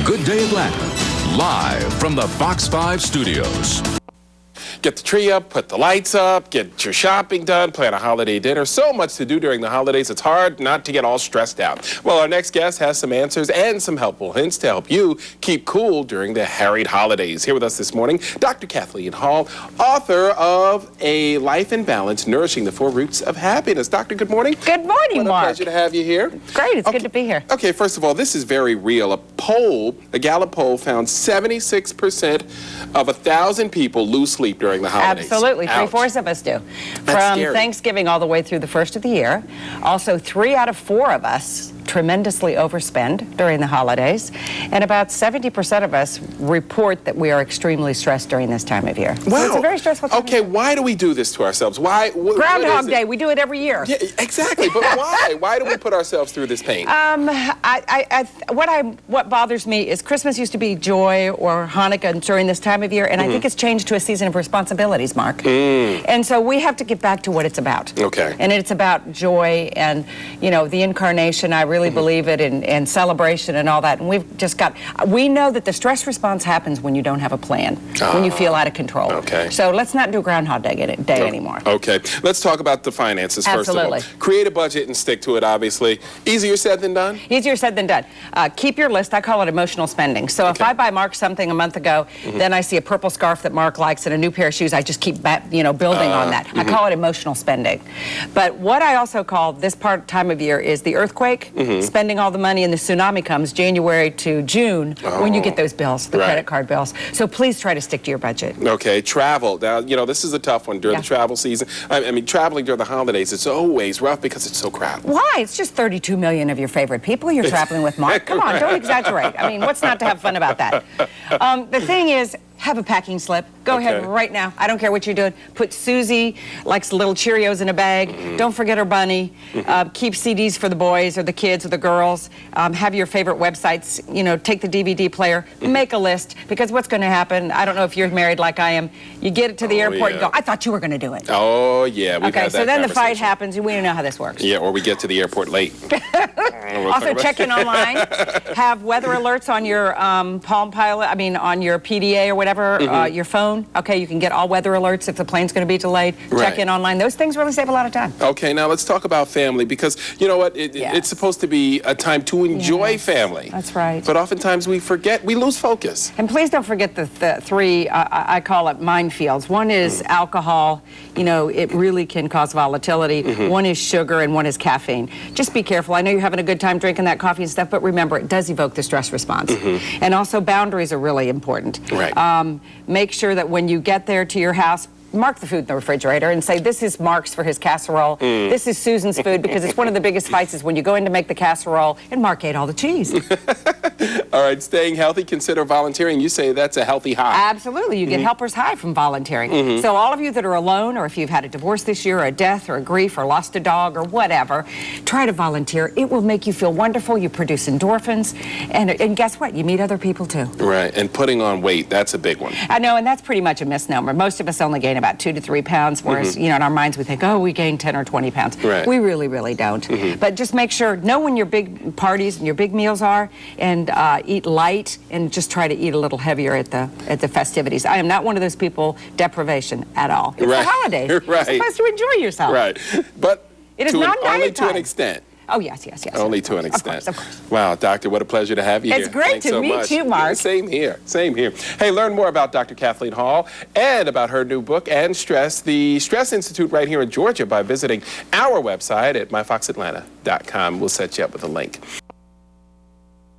Good Day Atlanta, live from the Fox 5 studios. Get the tree up, put the lights up, get your shopping done, plan a holiday dinner. So much to do during the holidays, it's hard not to get all stressed out. Well, our next guest has some answers and some helpful hints to help you keep cool during the harried holidays. Here with us this morning, Dr. Kathleen Hall, author of A Life in Balance, Nourishing the Four Roots of Happiness. Doctor, good morning. Good morning, Mark. What a pleasure to have you here. Great, it's good to be here. Okay, first of all, this is very real. A Gallup poll found 76% of 1,000 people lose sleep during the holidays. Absolutely. Ouch. 3/4 of us do. That's From scary. Thanksgiving all the way through the first of the year. Also, 3 out of 4 of us tremendously overspend during the holidays. And about 70% of us report that we are extremely stressed during this time of year. Wow. So it's a very stressful time of year. Okay, why do we do this to ourselves? Why? Groundhog Day, we do it every year. Yeah, exactly. But why? Why do we put ourselves through this pain? What bothers me is Christmas used to be joy, or Hanukkah during this time of year, and I think it's changed to a season of responsibilities, Mark. And so we have to get back to what it's about. Okay. And it's about joy and, you know, the incarnation. I really believe it, and celebration and all that. And we know that the stress response happens when you don't have a plan, when you feel out of control. Okay. So let's not do Groundhog Day anymore. Okay. Let's talk about the finances first Absolutely. of all. Create a budget and stick to it, obviously. Easier said than done? Easier said than done. Keep your list. I call it emotional spending. So if I buy Mark something a month ago, then I see a purple scarf that Mark likes and a new pair of shoes, I just keep building on that. I call it emotional spending. But what I also call this time of year is the earthquake, spending all the money, and the tsunami comes January to June when you get those bills, the credit card bills. So please try to stick to your budget. Okay, travel. Now, you know, this is a tough one during the travel season. I mean, traveling during the holidays, it's always rough because it's so crowded. Why? It's just 32 million of your favorite people you're traveling with, Mark. Come on, don't exaggerate. I mean, what's not to have fun about that? The thing is, have a packing slip. Go ahead right now. I don't care what you're doing. Put Susie, likes little Cheerios in a bag. Don't forget her bunny. Keep CDs for the boys or the kids or the girls. Have your favorite websites. You know, take the DVD player. Make a list, because what's going to happen, I don't know if you're married like I am, you get it to the airport and go, I thought you were going to do it. Oh, yeah. We've had that so then the fight conversation. happens, and we don't know how this works. Yeah, or we get to the airport late. Also, check in online. Have weather alerts on your Palm Pilot, on your PDA or whatever, your phone. Okay, you can get all weather alerts if the plane's going to be delayed. Check in online. Those things really save a lot of time. Okay, now let's talk about family, because you know what? It's supposed to be a time to enjoy family. That's right. But oftentimes we forget, we lose focus. And please don't forget the 3, I call it minefields. One is alcohol. You know, it really can cause volatility. One is sugar, and one is caffeine. Just be careful. I know you're having a good time drinking that coffee and stuff, but remember, it does evoke the stress response. And also, boundaries are really important. Right. Make sure that when you get there to your house, mark the food in the refrigerator and say, this is Mark's for his casserole. This is Susan's food, because it's one of the biggest fights is when you go in to make the casserole and Mark ate all the cheese. All right, staying healthy, consider volunteering. You say that's a healthy high. Absolutely. You get helper's high from volunteering. So all of you that are alone, or if you've had a divorce this year, or a death, or a grief, or lost a dog, or whatever, try to volunteer. It will make you feel wonderful. You produce endorphins. And guess what? You meet other people, too. Right, and putting on weight, that's a big one. I know, and that's pretty much a misnomer. Most of us only gain about 2 to 3 pounds, whereas, you know, in our minds we think, oh, we gained 10 or 20 pounds. Right. We really, really don't. But just make sure, know when your big parties and your big meals are, and eat light, and just try to eat a little heavier at the festivities. I am not one of those people, deprivation at all. It's the holidays. You're supposed to enjoy yourself. Right. But it is not only to an extent. Oh, yes. Only to an extent. Of course. Wow, Doctor, what a pleasure to have you here. It's great to meet you, Mark. Yeah, same here. Hey, learn more about Dr. Kathleen Hall and about her new book, And Stress, the Stress Institute right here in Georgia, by visiting our website at myfoxatlanta.com. We'll set you up with a link.